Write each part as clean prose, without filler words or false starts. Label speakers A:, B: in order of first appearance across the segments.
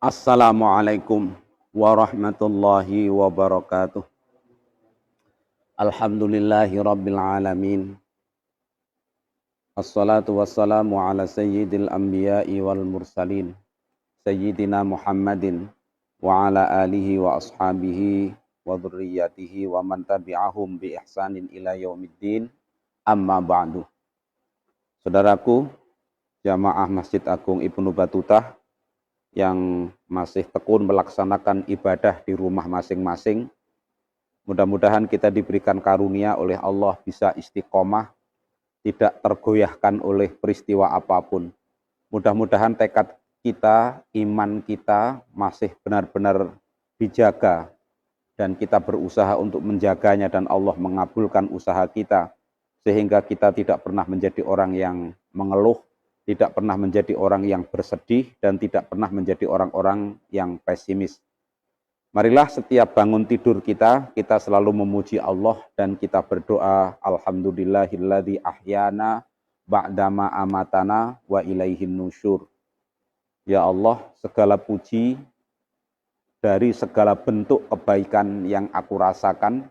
A: Assalamualaikum warahmatullahi wabarakatuh. Alhamdulillahi rabbil alamin. Assalatu wassalamu ala sayyidil anbiya'i wal mursalin. Sayyidina Muhammadin wa ala alihi wa ashabihi wa dhurriyyatihi wa man tabi'ahum bi ihsanin ila yaumiddin. Amma ba'du. Saudaraku, jamaah Masjid Agung Ibnu Batutah yang masih tekun melaksanakan ibadah di rumah masing-masing. Mudah-mudahan kita diberikan karunia oleh Allah bisa istiqomah, tidak tergoyahkan oleh peristiwa apapun. Mudah-mudahan tekad kita, iman kita masih benar-benar dijaga dan kita berusaha untuk menjaganya dan Allah mengabulkan usaha kita sehingga kita tidak pernah menjadi orang yang mengeluh, tidak pernah menjadi orang yang bersedih, dan tidak pernah menjadi orang-orang yang pesimis. Marilah setiap bangun tidur kita selalu memuji Allah dan kita berdoa, Alhamdulillahilladzi ahyana ba'dama amatana wa ilaihin nusyur. Ya Allah, segala puji dari segala bentuk kebaikan yang aku rasakan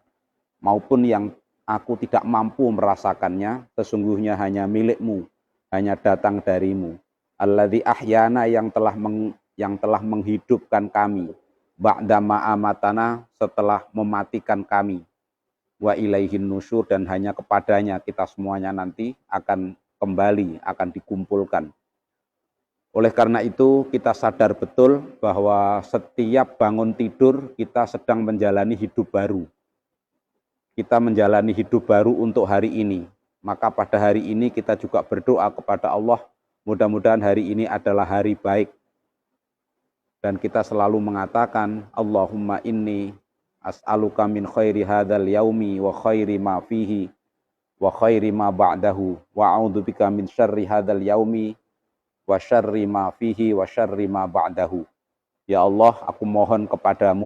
A: maupun yang aku tidak mampu merasakannya, sesungguhnya hanya milik-Mu, hanya datang dari-Mu. Alladzi ahyana yang telah menghidupkan kami, ba'dama amatana setelah mematikan kami, wa ilaihin nusyur dan hanya kepadanya kita semuanya nanti akan kembali, akan dikumpulkan. Oleh karena itu kita sadar betul bahwa setiap bangun tidur kita sedang menjalani hidup baru. Kita menjalani hidup baru untuk hari ini. Maka pada hari ini kita juga berdoa kepada Allah, mudah-mudahan hari ini adalah hari baik. Dan kita selalu mengatakan, Allahumma inni as'aluka min khairi hadzal yaumi wa khairi ma fihi wa khairi ma ba'dahu wa a'udzubika min syarri hadzal yaumi wa syarri ma fihi wa syarri ma ba'dahu. Ya Allah, aku mohon kepadamu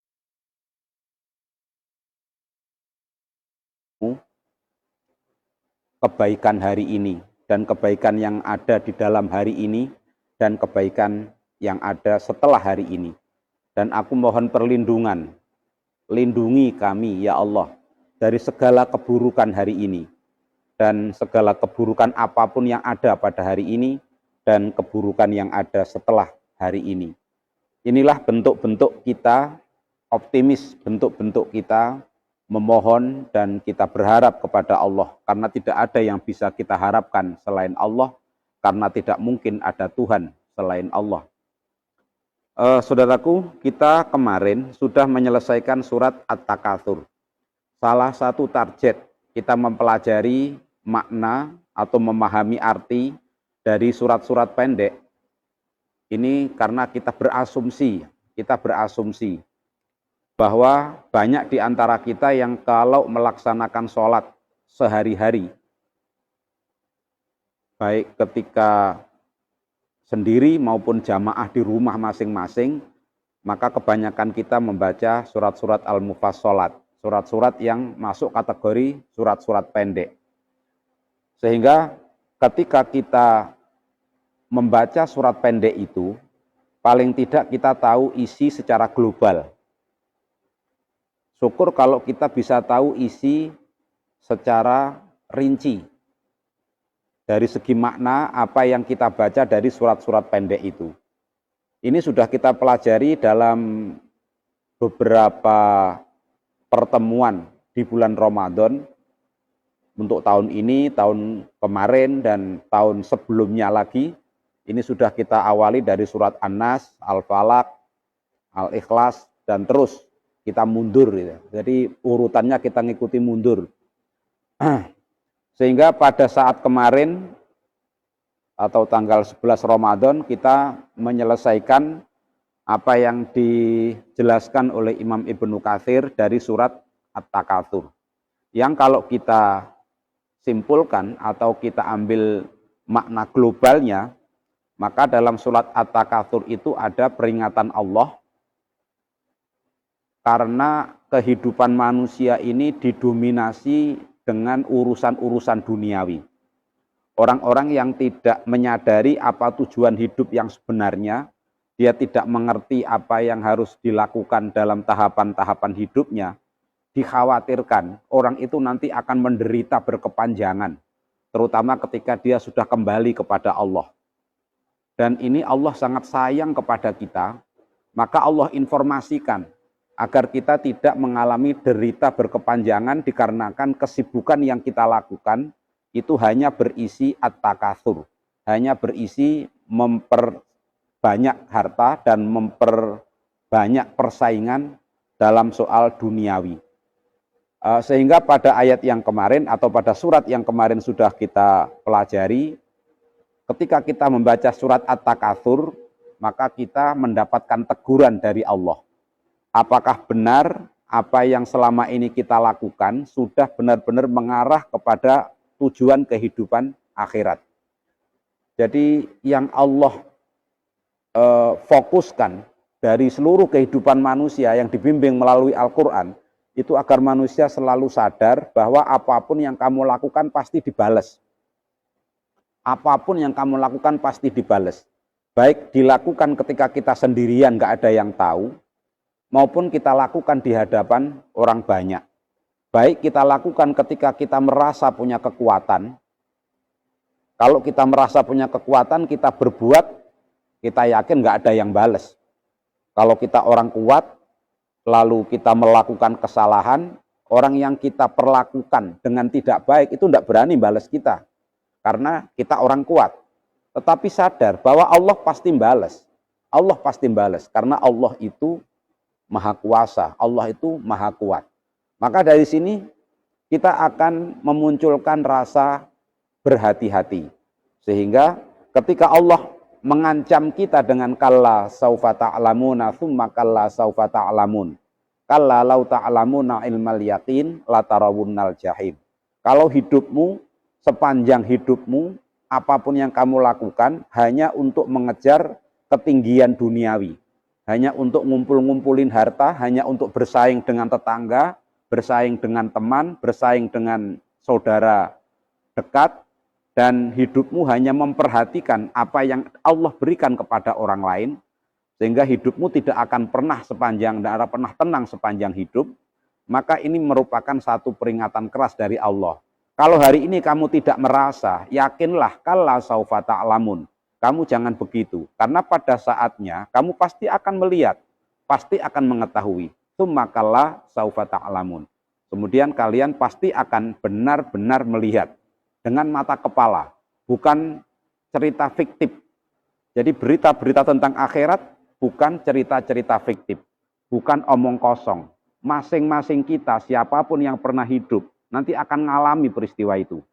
A: kebaikan hari ini dan kebaikan yang ada di dalam hari ini dan kebaikan yang ada setelah hari ini. Dan aku mohon perlindungan, lindungi kami ya Allah dari segala keburukan hari ini dan segala keburukan apapun yang ada pada hari ini dan keburukan yang ada setelah hari ini. Inilah bentuk-bentuk kita optimis, bentuk-bentuk kita memohon dan kita berharap kepada Allah, karena tidak ada yang bisa kita harapkan selain Allah, karena tidak mungkin ada Tuhan selain Allah. Saudaraku, kita kemarin sudah menyelesaikan surat At-Takatsur. Salah satu target kita mempelajari makna atau memahami arti dari surat-surat pendek ini karena kita berasumsi bahwa banyak di antara kita yang kalau melaksanakan sholat sehari-hari, baik ketika sendiri maupun jamaah di rumah masing-masing, maka kebanyakan kita membaca surat-surat al-mufassalat, surat-surat yang masuk kategori surat-surat pendek. Sehingga ketika kita membaca surat pendek itu, paling tidak kita tahu isi secara global. Syukur kalau kita bisa tahu isi secara rinci dari segi makna apa yang kita baca dari surat-surat pendek itu. Ini sudah kita pelajari dalam beberapa pertemuan di bulan Ramadan untuk tahun ini, tahun kemarin, dan tahun sebelumnya lagi. Ini sudah kita awali dari surat An-Nas, Al-Falaq, Al-Ikhlas, dan terus kita mundur. Jadi urutannya kita ngikuti mundur. Sehingga pada saat kemarin atau tanggal 11 Ramadan kita menyelesaikan apa yang dijelaskan oleh Imam Ibnu Katsir dari surat At-Takatsur. Yang kalau kita simpulkan atau kita ambil makna globalnya, maka dalam surat At-Takatsur itu ada peringatan Allah karena kehidupan manusia ini didominasi dengan urusan-urusan duniawi. Orang-orang yang tidak menyadari apa tujuan hidup yang sebenarnya, dia tidak mengerti apa yang harus dilakukan dalam tahapan-tahapan hidupnya, dikhawatirkan orang itu nanti akan menderita berkepanjangan, terutama ketika dia sudah kembali kepada Allah. Dan ini Allah sangat sayang kepada kita, maka Allah informasikan agar kita tidak mengalami derita berkepanjangan dikarenakan kesibukan yang kita lakukan itu hanya berisi at-takatsur, hanya berisi memperbanyak harta dan memperbanyak persaingan dalam soal duniawi. Sehingga pada ayat yang kemarin atau pada surat yang kemarin sudah kita pelajari, ketika kita membaca surat at-takatsur, maka kita mendapatkan teguran dari Allah. Apakah benar apa yang selama ini kita lakukan sudah benar-benar mengarah kepada tujuan kehidupan akhirat. Jadi yang Allah fokuskan dari seluruh kehidupan manusia yang dibimbing melalui Al-Quran, itu agar manusia selalu sadar bahwa apapun yang kamu lakukan pasti dibalas. Apapun yang kamu lakukan pasti dibalas. Baik dilakukan ketika kita sendirian gak ada yang tahu, maupun kita lakukan di hadapan orang banyak. Baik kita lakukan ketika kita merasa punya kekuatan. Kalau kita merasa punya kekuatan, kita berbuat, kita yakin nggak ada yang balas. Kalau kita orang kuat, lalu kita melakukan kesalahan, orang yang kita perlakukan dengan tidak baik, itu nggak berani balas kita. Karena kita orang kuat. Tetapi sadar bahwa Allah pasti balas. Allah pasti balas, karena Allah itu Maha Kuasa, Allah itu Maha Kuat. Maka dari sini kita akan memunculkan rasa berhati-hati. Sehingga ketika Allah mengancam kita dengan kalla saufa ta'lamuna tsumma kalla saufa ta'lamun. Kalla law ta'lamuna ilmal yaqin latarawunnal jahim. Kalau hidupmu, sepanjang hidupmu, apapun yang kamu lakukan hanya untuk mengejar ketinggian duniawi. Hanya untuk ngumpul-ngumpulin harta, hanya untuk bersaing dengan tetangga, bersaing dengan teman, bersaing dengan saudara dekat, dan hidupmu hanya memperhatikan apa yang Allah berikan kepada orang lain, sehingga hidupmu tidak akan pernah tenang sepanjang hidup, maka ini merupakan satu peringatan keras dari Allah. Kalau hari ini kamu tidak merasa, yakinlah kalla saufa ta'lamun. Kamu jangan begitu, karena pada saatnya kamu pasti akan melihat, pasti akan mengetahui. Tsumma kalla saufa ta'lamun. Kemudian kalian pasti akan benar-benar melihat dengan mata kepala, bukan cerita fiktif. Jadi berita-berita tentang akhirat bukan cerita-cerita fiktif, bukan omong kosong. Masing-masing kita, siapapun yang pernah hidup, nanti akan mengalami peristiwa itu.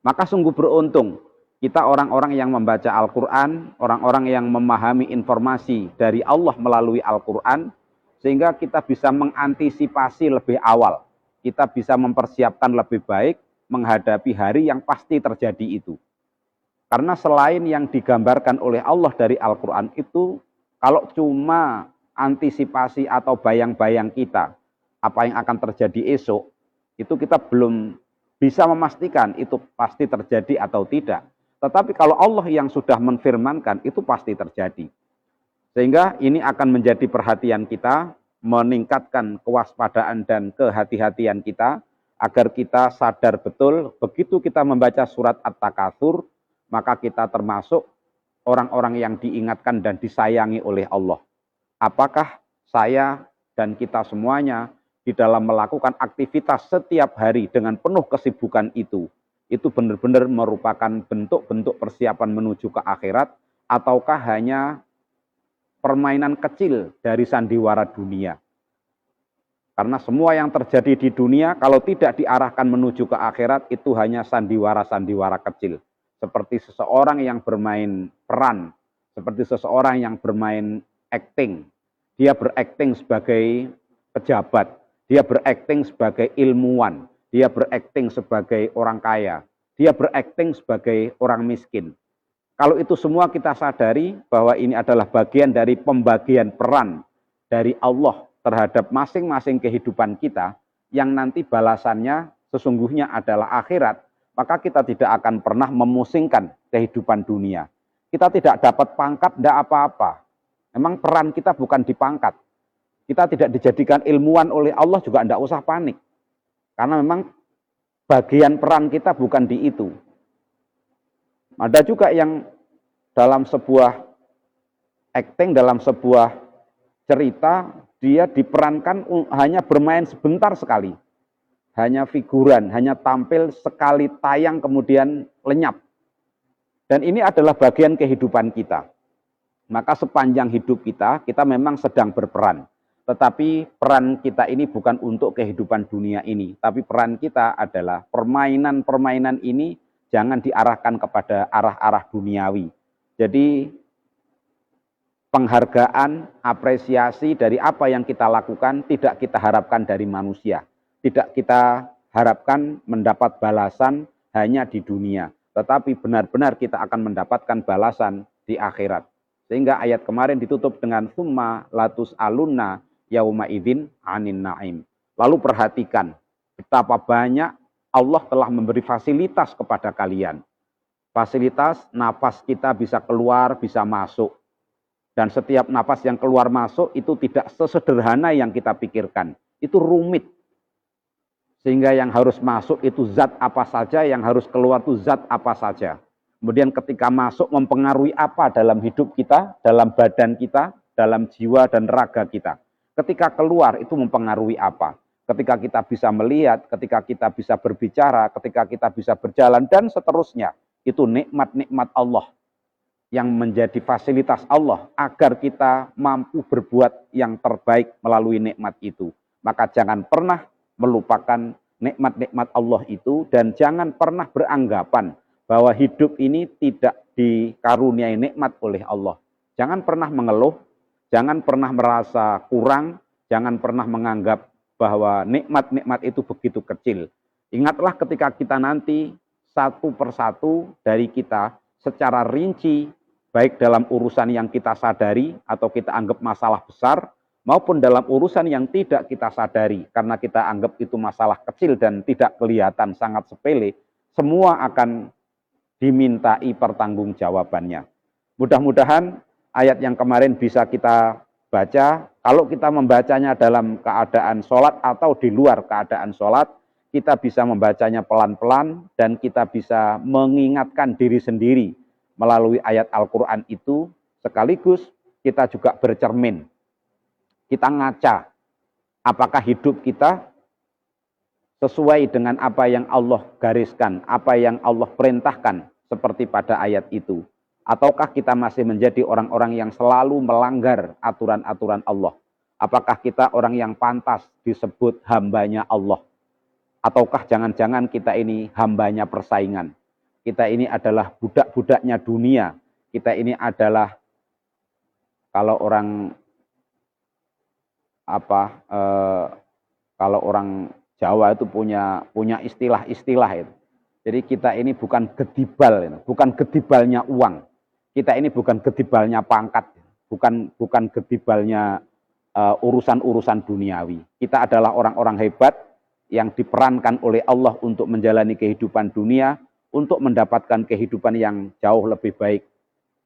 A: Maka sungguh beruntung kita orang-orang yang membaca Al-Quran, orang-orang yang memahami informasi dari Allah melalui Al-Quran, sehingga kita bisa mengantisipasi lebih awal. Kita bisa mempersiapkan lebih baik menghadapi hari yang pasti terjadi itu. Karena selain yang digambarkan oleh Allah dari Al-Quran itu, kalau cuma antisipasi atau bayang-bayang kita, apa yang akan terjadi esok, itu kita belum bisa memastikan itu pasti terjadi atau tidak. Tetapi kalau Allah yang sudah menfirmankan, itu pasti terjadi. Sehingga ini akan menjadi perhatian kita, meningkatkan kewaspadaan dan kehati-hatian kita, agar kita sadar betul, begitu kita membaca surat At-Takatsur, maka kita termasuk orang-orang yang diingatkan dan disayangi oleh Allah. Apakah saya dan kita semuanya di dalam melakukan aktivitas setiap hari dengan penuh kesibukan itu benar-benar merupakan bentuk-bentuk persiapan menuju ke akhirat, ataukah hanya permainan kecil dari sandiwara dunia? Karena semua yang terjadi di dunia, kalau tidak diarahkan menuju ke akhirat, itu hanya sandiwara-sandiwara kecil. Seperti seseorang yang bermain peran, seperti seseorang yang bermain acting. Dia berakting sebagai pejabat, dia berakting sebagai ilmuwan, dia berakting sebagai orang kaya, dia berakting sebagai orang miskin. Kalau itu semua kita sadari bahwa ini adalah bagian dari pembagian peran dari Allah terhadap masing-masing kehidupan kita, yang nanti balasannya sesungguhnya adalah akhirat, maka kita tidak akan pernah memusingkan kehidupan dunia. Kita tidak dapat pangkat, tidak apa-apa. Memang peran kita bukan di pangkat. Kita tidak dijadikan ilmuwan oleh Allah juga tidak usah panik. Karena memang bagian peran kita bukan di itu. Ada juga yang dalam sebuah acting, dalam sebuah cerita, dia diperankan hanya bermain sebentar sekali. Hanya figuran, hanya tampil sekali tayang kemudian lenyap. Dan ini adalah bagian kehidupan kita. Maka sepanjang hidup kita memang sedang berperan. Tetapi peran kita ini bukan untuk kehidupan dunia ini. Tapi peran kita adalah permainan-permainan ini jangan diarahkan kepada arah-arah duniawi. Jadi penghargaan, apresiasi dari apa yang kita lakukan tidak kita harapkan dari manusia. Tidak kita harapkan mendapat balasan hanya di dunia. Tetapi benar-benar kita akan mendapatkan balasan di akhirat. Sehingga ayat kemarin ditutup dengan summa latus alunna yauma idzin anin naim. Lalu perhatikan betapa banyak Allah telah memberi fasilitas kepada kalian. Fasilitas napas kita bisa keluar, bisa masuk. Dan setiap napas yang keluar masuk itu tidak sesederhana yang kita pikirkan. Itu rumit. Sehingga yang harus masuk itu zat apa saja, yang harus keluar itu zat apa saja. Kemudian ketika masuk mempengaruhi apa dalam hidup kita, dalam badan kita, dalam jiwa dan raga kita. Ketika keluar itu mempengaruhi apa. Ketika kita bisa melihat, ketika kita bisa berbicara, ketika kita bisa berjalan, dan seterusnya. Itu nikmat-nikmat Allah yang menjadi fasilitas Allah agar kita mampu berbuat yang terbaik melalui nikmat itu. Maka jangan pernah melupakan nikmat-nikmat Allah itu dan jangan pernah beranggapan bahwa hidup ini tidak dikaruniai nikmat oleh Allah. Jangan pernah mengeluh, jangan pernah merasa kurang, jangan pernah menganggap bahwa nikmat-nikmat itu begitu kecil. Ingatlah ketika kita nanti satu persatu dari kita secara rinci, baik dalam urusan yang kita sadari atau kita anggap masalah besar, maupun dalam urusan yang tidak kita sadari, karena kita anggap itu masalah kecil dan tidak kelihatan sangat sepele, semua akan dimintai pertanggungjawabannya. Mudah-mudahan ayat yang kemarin bisa kita baca, kalau kita membacanya dalam keadaan sholat atau di luar keadaan sholat, kita bisa membacanya pelan-pelan dan kita bisa mengingatkan diri sendiri melalui ayat Al-Quran itu, sekaligus kita juga bercermin. Kita ngaca, apakah hidup kita sesuai dengan apa yang Allah gariskan, apa yang Allah perintahkan, seperti pada ayat itu. Ataukah kita masih menjadi orang-orang yang selalu melanggar aturan-aturan Allah? Apakah kita orang yang pantas disebut hambanya Allah? Ataukah jangan-jangan kita ini hambanya persaingan? Kita ini adalah budak-budaknya dunia. Kita ini adalah, kalau orang kalau orang Jawa itu punya istilah-istilah itu. Jadi kita ini bukan gedibal, bukan gedibalnya uang. Kita ini bukan gedibalnya pangkat, bukan gedibalnya urusan-urusan duniawi. Kita adalah orang-orang hebat yang diperankan oleh Allah untuk menjalani kehidupan dunia, untuk mendapatkan kehidupan yang jauh lebih baik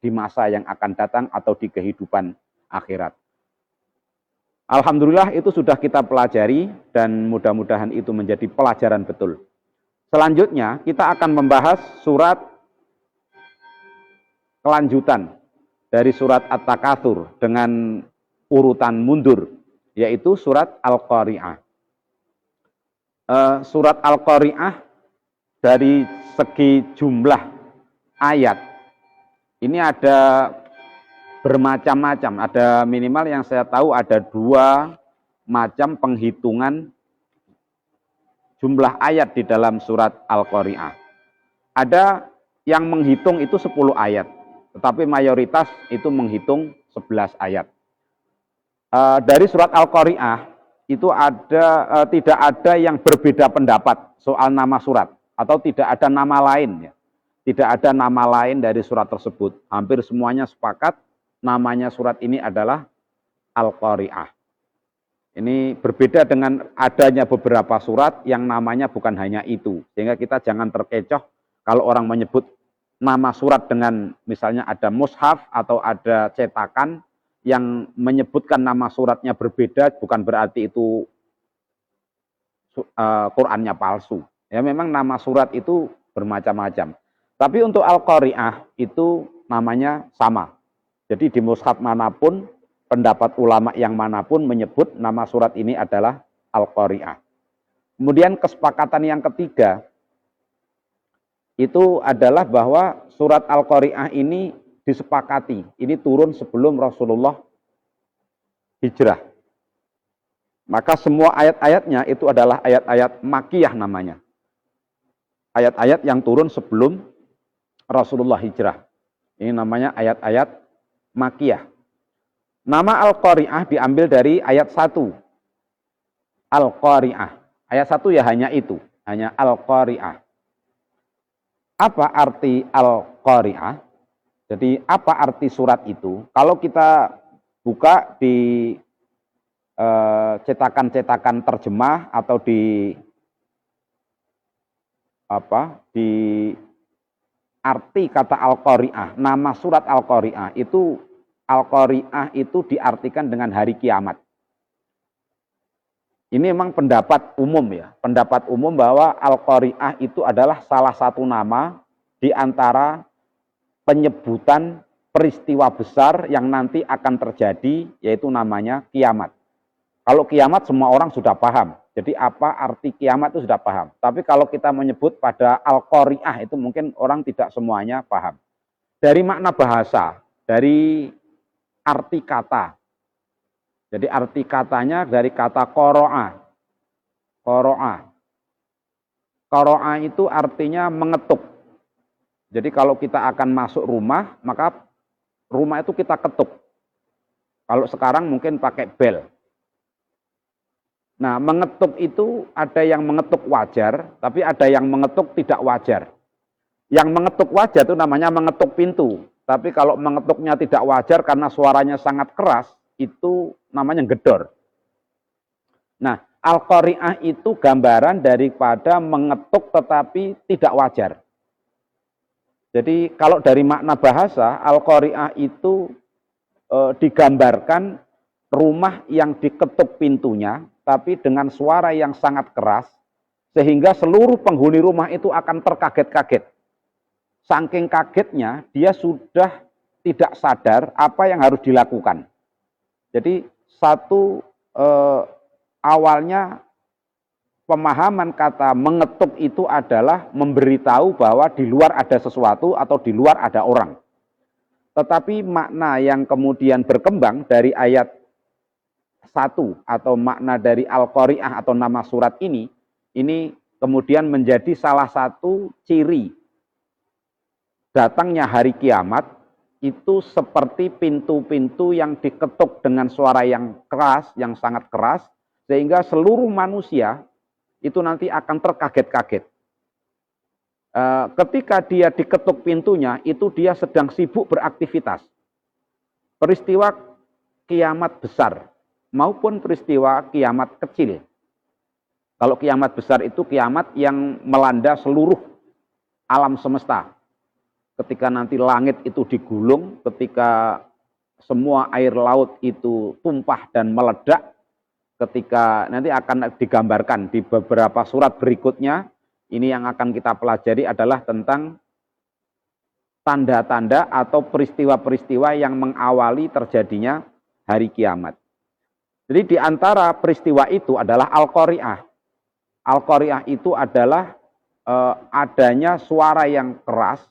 A: di masa yang akan datang atau di kehidupan akhirat. Alhamdulillah itu sudah kita pelajari dan mudah-mudahan itu menjadi pelajaran betul. Selanjutnya kita akan membahas surat kelanjutan dari surat At-Takatsur dengan urutan mundur, yaitu surat Al-Qari'ah. Surat Al-Qari'ah dari segi jumlah ayat ini ada bermacam-macam, ada minimal yang saya tahu ada 2 macam penghitungan jumlah ayat di dalam surat Al-Qari'ah. Ada yang menghitung itu 10 ayat, tetapi mayoritas itu menghitung 11 ayat. Dari surat Al-Qari'ah itu tidak ada yang berbeda pendapat soal nama surat, atau tidak ada nama lain. Tidak ada nama lain dari surat tersebut. Hampir semuanya sepakat namanya surat ini adalah Al-Qari'ah. Ini berbeda dengan adanya beberapa surat yang namanya bukan hanya itu. Sehingga kita jangan terkecoh kalau orang menyebut nama surat dengan misalnya ada mushaf atau ada cetakan yang menyebutkan nama suratnya berbeda, bukan berarti itu Qur'annya palsu. Ya memang nama surat itu bermacam-macam. Tapi untuk Al-Qari'ah itu namanya sama. Jadi di mushaf manapun, pendapat ulama yang manapun menyebut nama surat ini adalah Al-Qari'ah. Kemudian kesepakatan yang ketiga, itu adalah bahwa surat Al-Qari'ah ini disepakati. Ini turun sebelum Rasulullah hijrah. Maka semua ayat-ayatnya itu adalah ayat-ayat Makkiyah namanya. Ayat-ayat yang turun sebelum Rasulullah hijrah. Ini namanya ayat-ayat Makkiyah. Nama Al-Qari'ah diambil dari ayat 1. Al-Qari'ah. Ayat 1 ya hanya itu. Hanya Al-Qari'ah. Apa arti Al-Qari'ah? Jadi apa arti surat itu? Kalau kita buka di cetakan-cetakan terjemah atau di arti kata Al-Qari'ah, nama surat Al-Qari'ah itu Al-Qari'ah itu diartikan dengan hari kiamat. Ini memang pendapat umum ya, pendapat umum bahwa Al-Qari'ah itu adalah salah satu nama di antara penyebutan peristiwa besar yang nanti akan terjadi, yaitu namanya kiamat. Kalau kiamat semua orang sudah paham, jadi apa arti kiamat itu sudah paham. Tapi kalau kita menyebut pada Al-Qari'ah itu mungkin orang tidak semuanya paham. Dari makna bahasa, dari arti kata. Jadi arti katanya dari kata qara'a. Qara'a. Qara'a itu artinya mengetuk. Jadi kalau kita akan masuk rumah, maka rumah itu kita ketuk. Kalau sekarang mungkin pakai bel. Nah, mengetuk itu ada yang mengetuk wajar, tapi ada yang mengetuk tidak wajar. Yang mengetuk wajar itu namanya mengetuk pintu. Tapi kalau mengetuknya tidak wajar karena suaranya sangat keras, itu namanya gedor. Nah, Al-Qari'ah itu gambaran daripada mengetuk tetapi tidak wajar. Jadi kalau dari makna bahasa, Al-Qari'ah itu digambarkan rumah yang diketuk pintunya, tapi dengan suara yang sangat keras, sehingga seluruh penghuni rumah itu akan terkaget-kaget. Saking kagetnya, dia sudah tidak sadar apa yang harus dilakukan. Jadi awalnya pemahaman kata mengetuk itu adalah memberitahu bahwa di luar ada sesuatu atau di luar ada orang. Tetapi makna yang kemudian berkembang dari ayat 1 atau makna dari Al-Qari'ah atau nama surat ini kemudian menjadi salah satu ciri datangnya hari kiamat. Itu seperti pintu-pintu yang diketuk dengan suara yang keras, yang sangat keras, sehingga seluruh manusia itu nanti akan terkaget-kaget. Ketika dia diketuk pintunya, itu dia sedang sibuk beraktivitas. Peristiwa kiamat besar maupun peristiwa kiamat kecil. Kalau kiamat besar itu kiamat yang melanda seluruh alam semesta. Ketika nanti langit itu digulung, ketika semua air laut itu tumpah dan meledak, ketika nanti akan digambarkan di beberapa surat berikutnya, ini yang akan kita pelajari adalah tentang tanda-tanda atau peristiwa-peristiwa yang mengawali terjadinya hari kiamat. Jadi di antara peristiwa itu adalah Al-Qari'ah. Al-Qari'ah itu adalah adanya suara yang keras,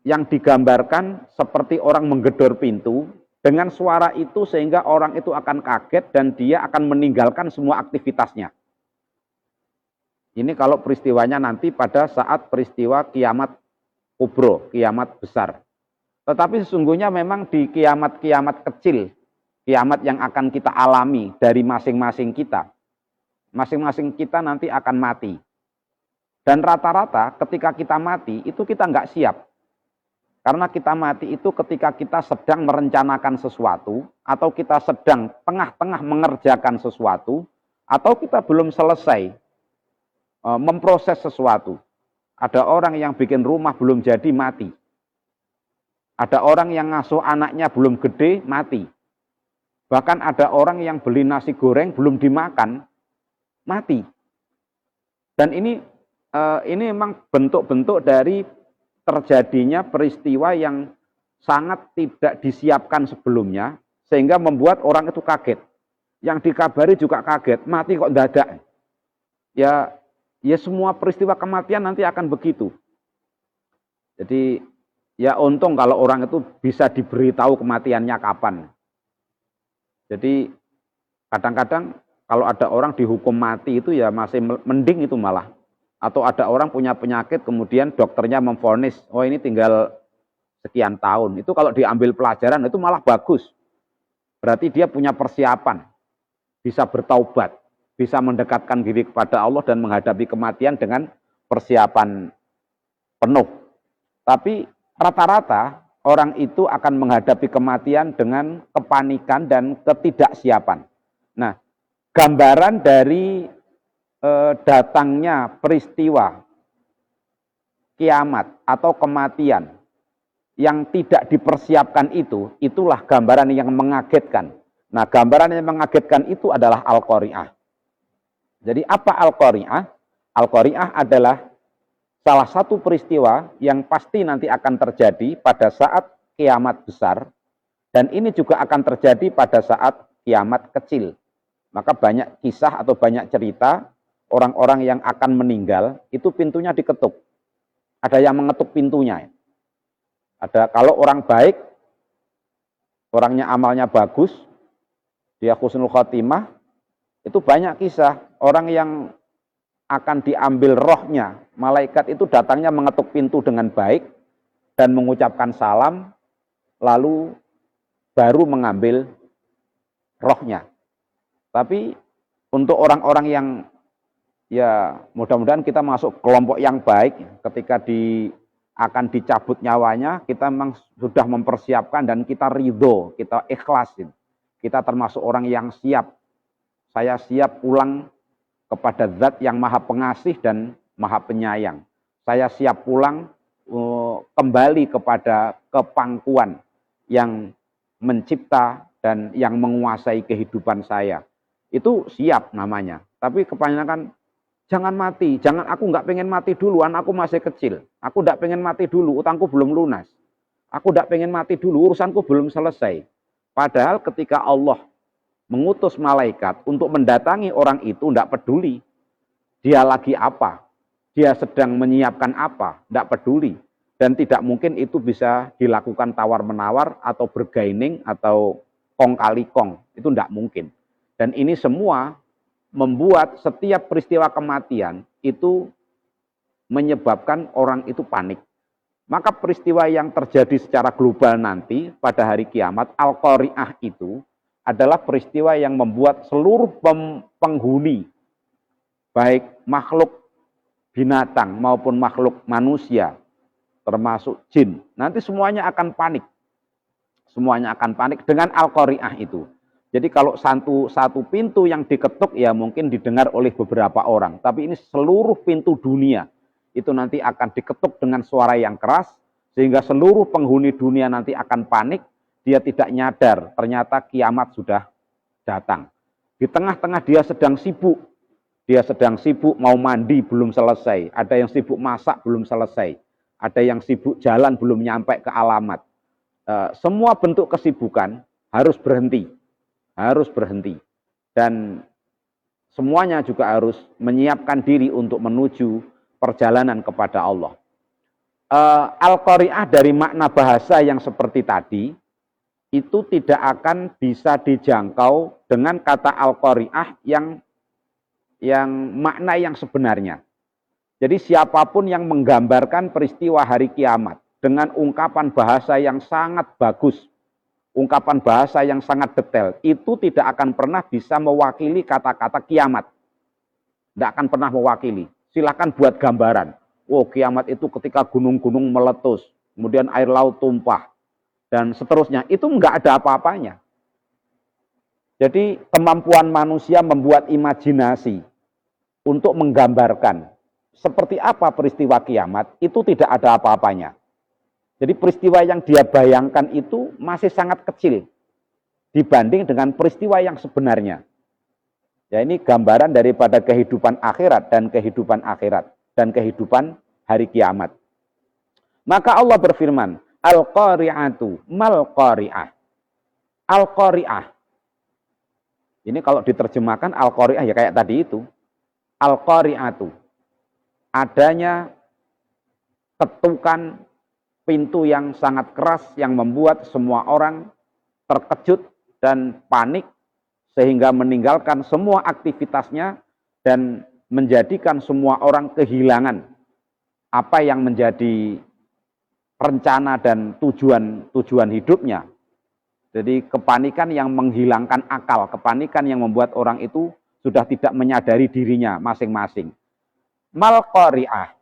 A: yang digambarkan seperti orang menggedor pintu, dengan suara itu sehingga orang itu akan kaget dan dia akan meninggalkan semua aktivitasnya. Ini kalau peristiwanya nanti pada saat peristiwa kiamat kubro, kiamat besar. Tetapi sesungguhnya memang di kiamat-kiamat kecil, kiamat yang akan kita alami dari masing-masing kita, masing-masing kita nanti akan mati. Dan rata-rata ketika kita mati, itu kita nggak siap. Karena kita mati itu ketika kita sedang merencanakan sesuatu, atau kita sedang tengah-tengah mengerjakan sesuatu, atau kita belum selesai memproses sesuatu. Ada orang yang bikin rumah belum jadi mati. Ada orang yang ngasuh anaknya belum gede mati. Bahkan ada orang yang beli nasi goreng belum dimakan mati. Dan ini memang bentuk-bentuk dari terjadinya peristiwa yang sangat tidak disiapkan sebelumnya sehingga membuat orang itu kaget. Yang dikabari juga kaget, mati kok dadak. Ya semua peristiwa kematian nanti akan begitu. Jadi ya untung kalau orang itu bisa diberitahu kematiannya kapan. Jadi kadang-kadang kalau ada orang dihukum mati itu ya masih mending itu malah. Atau ada orang punya penyakit kemudian dokternya memvonis, oh ini tinggal sekian tahun. Itu kalau diambil pelajaran itu malah bagus. Berarti dia punya persiapan, bisa bertaubat, bisa mendekatkan diri kepada Allah dan menghadapi kematian dengan persiapan penuh. Tapi rata-rata orang itu akan menghadapi kematian dengan kepanikan dan ketidaksiapan. Nah, gambaran dari datangnya peristiwa kiamat atau kematian yang tidak dipersiapkan itulah gambaran yang mengagetkan. Nah, gambaran yang mengagetkan itu adalah Al-Qari'ah. Jadi apa Al-Qari'ah? Al-Qari'ah adalah salah satu peristiwa yang pasti nanti akan terjadi pada saat kiamat besar, dan ini juga akan terjadi pada saat kiamat kecil. Maka banyak kisah atau banyak cerita orang-orang yang akan meninggal itu pintunya diketuk. Ada yang mengetuk pintunya. Ada kalau orang baik, orangnya amalnya bagus, dia husnul khotimah, itu banyak kisah orang yang akan diambil rohnya. Malaikat itu datangnya mengetuk pintu dengan baik dan mengucapkan salam, lalu baru mengambil rohnya. Tapi untuk orang-orang yang ya mudah-mudahan kita masuk kelompok yang baik, ketika akan dicabut nyawanya, kita memang sudah mempersiapkan dan kita ridho, kita ikhlasin. Kita termasuk orang yang siap. Saya siap pulang kepada Zat yang Maha Pengasih dan Maha Penyayang. Saya siap pulang kembali kepada kepangkuan yang mencipta dan yang menguasai kehidupan saya. Itu siap namanya. Tapi kebanyakan jangan mati, aku nggak pengen mati dulu, anakku masih kecil. Aku nggak pengen mati dulu, utangku belum lunas. Aku nggak pengen mati dulu, urusanku belum selesai. Padahal ketika Allah mengutus malaikat untuk mendatangi orang itu, nggak peduli. Dia lagi apa, dia sedang menyiapkan apa, nggak peduli. Dan tidak mungkin itu bisa dilakukan tawar-menawar atau bergaining atau kong kali kong. Itu nggak mungkin. Dan ini semua membuat setiap peristiwa kematian itu menyebabkan orang itu panik. Maka peristiwa yang terjadi secara global nanti pada hari kiamat, Al-Qari'ah itu adalah peristiwa yang membuat seluruh penghuni, baik makhluk binatang maupun makhluk manusia, termasuk jin, nanti semuanya akan panik. Semuanya akan panik dengan Al-Qari'ah itu. Jadi kalau satu pintu yang diketuk ya mungkin didengar oleh beberapa orang. Tapi ini seluruh pintu dunia itu nanti akan diketuk dengan suara yang keras. Sehingga seluruh penghuni dunia nanti akan panik. Dia tidak nyadar ternyata kiamat sudah datang. Di tengah-tengah dia sedang sibuk. Dia sedang sibuk mau mandi belum selesai. Ada yang sibuk masak belum selesai. Ada yang sibuk jalan belum nyampe ke alamat. Semua bentuk kesibukan harus berhenti. Harus berhenti. Dan semuanya juga harus menyiapkan diri untuk menuju perjalanan kepada Allah. Al-Qari'ah dari makna bahasa yang seperti tadi, itu tidak akan bisa dijangkau dengan kata Al-Qari'ah yang makna yang sebenarnya. Jadi siapapun yang menggambarkan peristiwa hari kiamat dengan ungkapan bahasa yang sangat bagus, ungkapan bahasa yang sangat detail, itu tidak akan pernah bisa mewakili kata-kata kiamat. Tidak akan pernah mewakili. Silakan buat gambaran. Oh, kiamat itu ketika gunung-gunung meletus, kemudian air laut tumpah, dan seterusnya. Itu enggak ada apa-apanya. Jadi kemampuan manusia membuat imajinasi untuk menggambarkan
B: seperti apa peristiwa kiamat, itu tidak ada apa-apanya. Jadi peristiwa yang dia bayangkan itu masih sangat kecil dibanding dengan peristiwa yang sebenarnya. Ya, ini gambaran daripada kehidupan akhirat dan kehidupan hari kiamat. Maka Allah berfirman, Al-Qari'atu mal-Qari'ah. Al-Qari'ah. Ini kalau diterjemahkan Al-Qari'ah ya kayak tadi itu. Al-Qari'atu. Adanya ketukan pintu yang sangat keras yang membuat semua orang terkejut dan panik sehingga meninggalkan semua aktivitasnya dan menjadikan semua orang kehilangan apa yang menjadi rencana dan tujuan hidupnya. Jadi kepanikan yang menghilangkan akal, kepanikan yang membuat orang itu sudah tidak menyadari dirinya masing-masing. Mal-Qari'ah.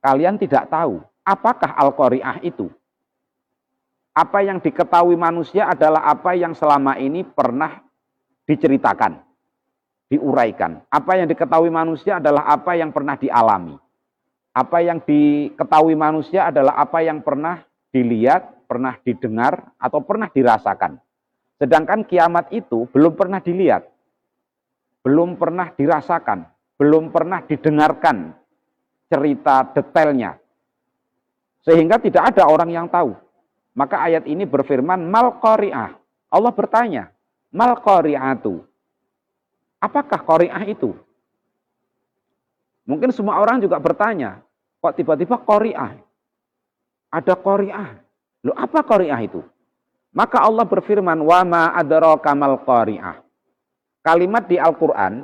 B: Kalian tidak tahu apakah Al-Qari'ah itu? Apa yang diketahui manusia adalah apa yang selama ini pernah diceritakan, diuraikan. Apa yang diketahui manusia adalah apa yang pernah dialami. Apa yang diketahui manusia adalah apa yang pernah dilihat, pernah didengar, atau pernah dirasakan. Sedangkan kiamat itu belum pernah dilihat, belum pernah dirasakan, belum pernah didengarkan cerita detailnya. Sehingga tidak ada orang yang tahu. Maka ayat ini berfirman, mal-Qari'ah. Allah bertanya, mal-Qari'atu. Apakah Qari'ah itu? Mungkin semua orang juga bertanya, kok tiba-tiba Qari'ah? Ada Qari'ah. Loh, apa Qari'ah itu? Maka Allah berfirman, wa ma adraka mal Qari'ah. Kalimat di Al-Quran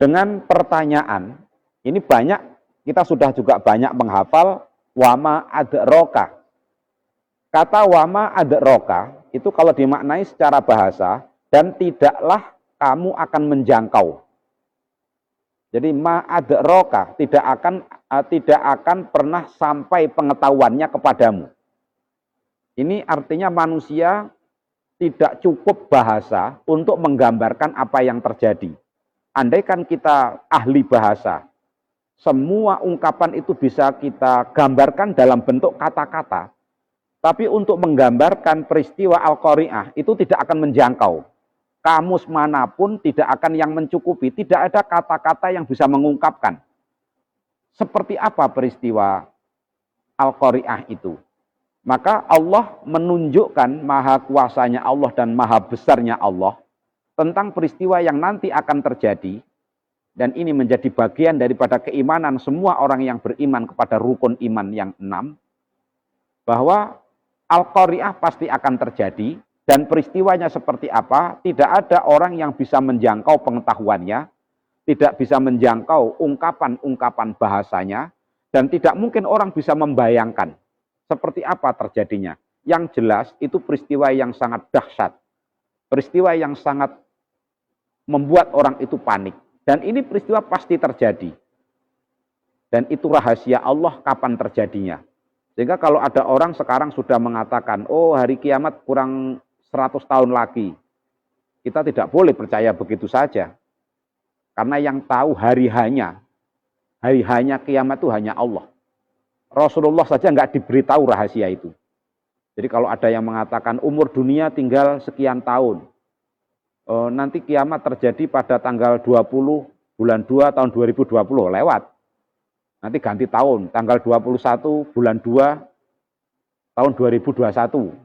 B: dengan pertanyaan, ini banyak, kita sudah juga banyak menghafal, wa ma adraka. Kata wama adraka itu kalau dimaknai secara bahasa, dan tidaklah kamu akan menjangkau. Jadi ma adraka tidak akan pernah sampai pengetahuannya kepadamu. Ini artinya manusia tidak cukup bahasa untuk menggambarkan apa yang terjadi. Andaikan kita ahli bahasa, semua ungkapan itu bisa kita gambarkan dalam bentuk kata-kata. Tapi untuk menggambarkan peristiwa Al-Qari'ah itu tidak akan menjangkau. Kamus manapun tidak akan yang mencukupi. Tidak ada kata-kata yang bisa mengungkapkan. Seperti apa peristiwa Al-Qari'ah itu? Maka Allah menunjukkan maha kuasanya Allah dan maha besarnya Allah tentang peristiwa yang nanti akan terjadi. Dan ini menjadi bagian daripada keimanan semua orang yang beriman kepada rukun iman yang 6. Bahwa Al-Qari'ah pasti akan terjadi, dan peristiwanya seperti apa, tidak ada orang yang bisa menjangkau pengetahuannya, tidak bisa menjangkau ungkapan-ungkapan bahasanya, dan tidak mungkin orang bisa membayangkan seperti apa terjadinya. Yang jelas itu peristiwa yang sangat dahsyat, peristiwa yang sangat membuat orang itu panik, dan ini peristiwa pasti terjadi. Dan itu rahasia Allah kapan terjadinya. Sehingga kalau ada orang sekarang sudah mengatakan, oh hari kiamat kurang 100 tahun lagi. Kita tidak boleh percaya begitu saja. Karena yang tahu hari hanya kiamat itu hanya Allah. Rasulullah saja nggak diberitahu rahasia itu. Jadi kalau ada yang mengatakan umur dunia tinggal sekian tahun. Nanti kiamat terjadi pada tanggal 20 bulan 2 tahun 2020, lewat. Nanti ganti tahun, tanggal 21 bulan 2 tahun 2021.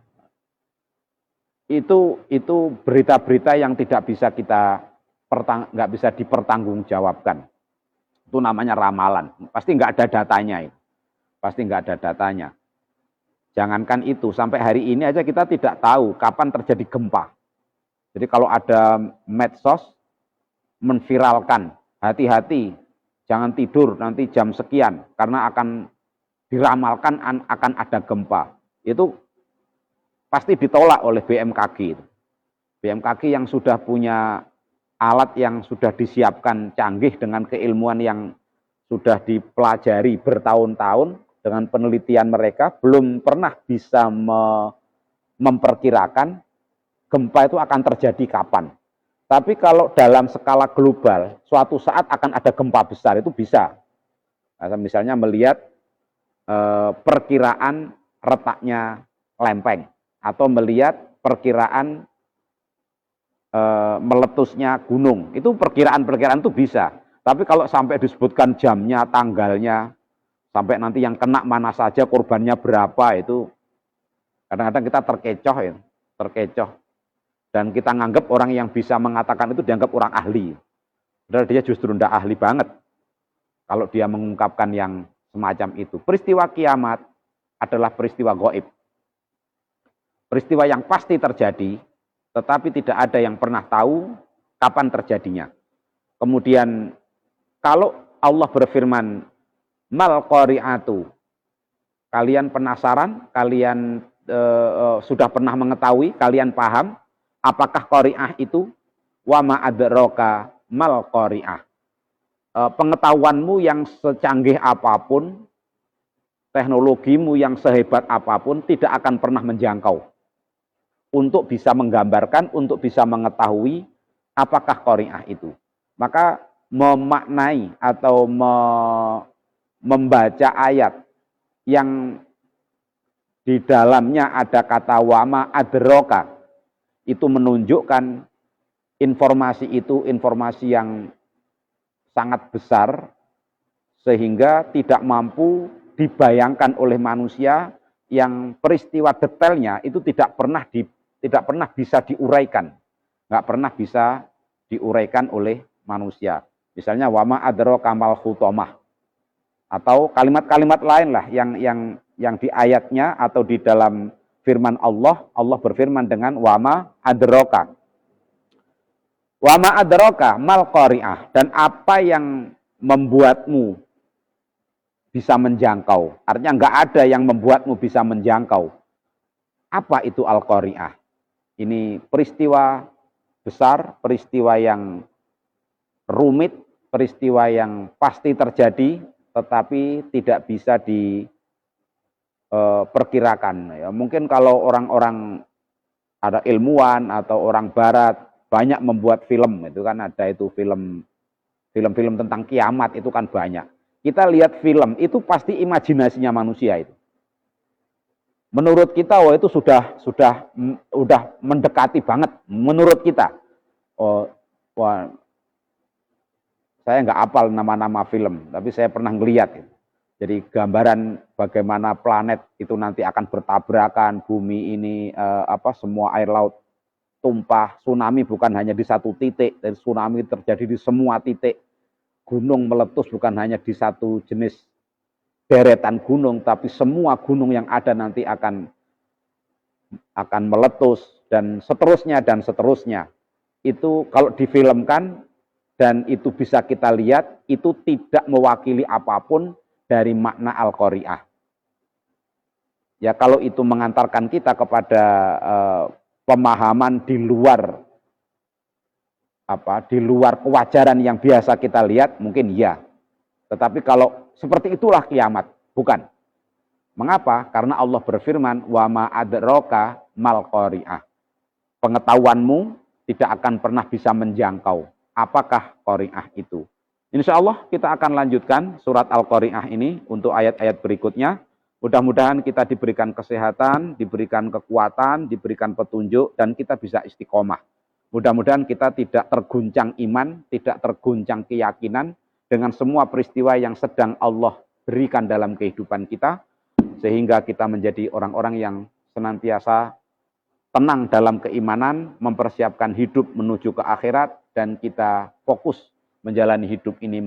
B: Itu berita-berita yang tidak bisa nggak bisa dipertanggungjawabkan. Itu namanya ramalan. Pasti nggak ada datanya. Pasti nggak ada datanya. Jangankan itu, sampai hari ini aja kita tidak tahu kapan terjadi gempa. Jadi kalau ada medsos menviralkan, hati-hati. Jangan tidur nanti jam sekian, karena akan diramalkan akan ada gempa. Itu pasti ditolak oleh BMKG. BMKG yang sudah punya alat yang sudah disiapkan canggih dengan keilmuan yang sudah dipelajari bertahun-tahun, dengan penelitian mereka, belum pernah bisa memperkirakan gempa itu akan terjadi kapan. Tapi kalau dalam skala global, suatu saat akan ada gempa besar, itu bisa. Misalnya melihat perkiraan retaknya lempeng atau melihat perkiraan meletusnya gunung. Itu perkiraan-perkiraan itu bisa. Tapi kalau sampai disebutkan jamnya, tanggalnya, sampai nanti yang kena mana saja, korbannya berapa, itu kadang-kadang kita terkecoh ya, terkecoh. Dan kita nganggap orang yang bisa mengatakan itu dianggap orang ahli. Padahal dia justru tidak ahli banget kalau dia mengungkapkan yang semacam itu. Peristiwa kiamat adalah peristiwa gaib. Peristiwa yang pasti terjadi, tetapi tidak ada yang pernah tahu kapan terjadinya. Kemudian kalau Allah berfirman, mal qari'atu, kalian penasaran, kalian sudah pernah mengetahui, kalian paham apakah qari'ah itu? Wa ma adraka mal qari'ah. Pengetahuanmu yang secanggih apapun, teknologimu yang sehebat apapun tidak akan pernah menjangkau untuk bisa menggambarkan, untuk bisa mengetahui apakah qari'ah itu. Maka memaknai atau membaca ayat yang di dalamnya ada kata wama adroka, itu menunjukkan informasi itu informasi yang sangat besar sehingga tidak mampu dibayangkan oleh manusia, yang peristiwa detailnya itu tidak pernah bisa diuraikan, nggak pernah bisa diuraikan oleh manusia. Misalnya wama adroka mal khutomah, atau kalimat-kalimat lain lah yang di ayatnya atau di dalam firman Allah berfirman dengan wama adroka. Wama adroka mal qari'ah, dan apa yang membuatmu bisa menjangkau. Artinya nggak ada yang membuatmu bisa menjangkau. Apa itu al-qari'ah? Ini peristiwa besar, peristiwa yang rumit, peristiwa yang pasti terjadi, tetapi tidak bisa diperkirakan. Ya, mungkin kalau orang-orang ada ilmuwan atau orang barat banyak membuat film, itu kan ada itu film-film tentang kiamat itu kan banyak. Kita lihat film itu pasti imajinasinya manusia itu. Menurut kita itu sudah mendekati banget menurut kita. Wah, saya nggak hafal nama-nama film, tapi saya pernah ngelihat. Jadi gambaran bagaimana planet itu nanti akan bertabrakan, bumi ini semua air laut tumpah, tsunami bukan hanya di satu titik, dan tsunami terjadi di semua titik. Gunung meletus bukan hanya di satu jenis deretan gunung, tapi semua gunung yang ada nanti akan meletus, dan seterusnya dan seterusnya. Itu kalau difilmkan dan itu bisa kita lihat, itu tidak mewakili apapun dari makna al-qari'ah. Ya kalau itu mengantarkan kita kepada pemahaman di luar kewajaran yang biasa kita lihat, mungkin ya. Tetapi kalau seperti itulah kiamat, bukan. Mengapa? Karena Allah berfirman, wa ma adraka mal qari'ah. Pengetahuanmu tidak akan pernah bisa menjangkau apakah qari'ah itu. Insya Allah kita akan lanjutkan surat Al-Qari'ah ini untuk ayat-ayat berikutnya. Mudah-mudahan kita diberikan kesehatan, diberikan kekuatan, diberikan petunjuk, dan kita bisa istiqomah. Mudah-mudahan kita tidak terguncang iman, tidak terguncang keyakinan dengan semua peristiwa yang sedang Allah berikan dalam kehidupan kita, sehingga kita menjadi orang-orang yang senantiasa tenang dalam keimanan, mempersiapkan hidup menuju ke akhirat, dan kita fokus menjalani hidup ini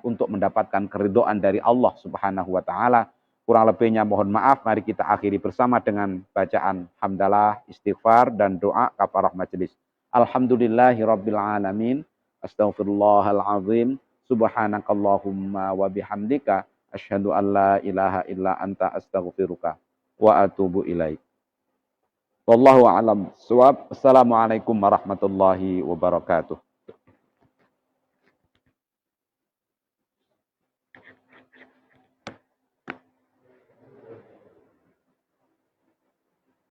B: untuk mendapatkan keridhaan dari Allah Subhanahu wa taala. Kurang lebihnya mohon maaf, mari kita akhiri bersama dengan bacaan hamdalah, istighfar, dan doa kafarah majelis. Alhamdulillahirabbil alamin, astaghfirullahal azim, subhanakallahumma wa bihamdika, asyhadu an la ilaha illa anta astaghfiruka wa atubu ilaik. Wallahu a'lam. Assalamualaikum warahmatullahi wabarakatuh.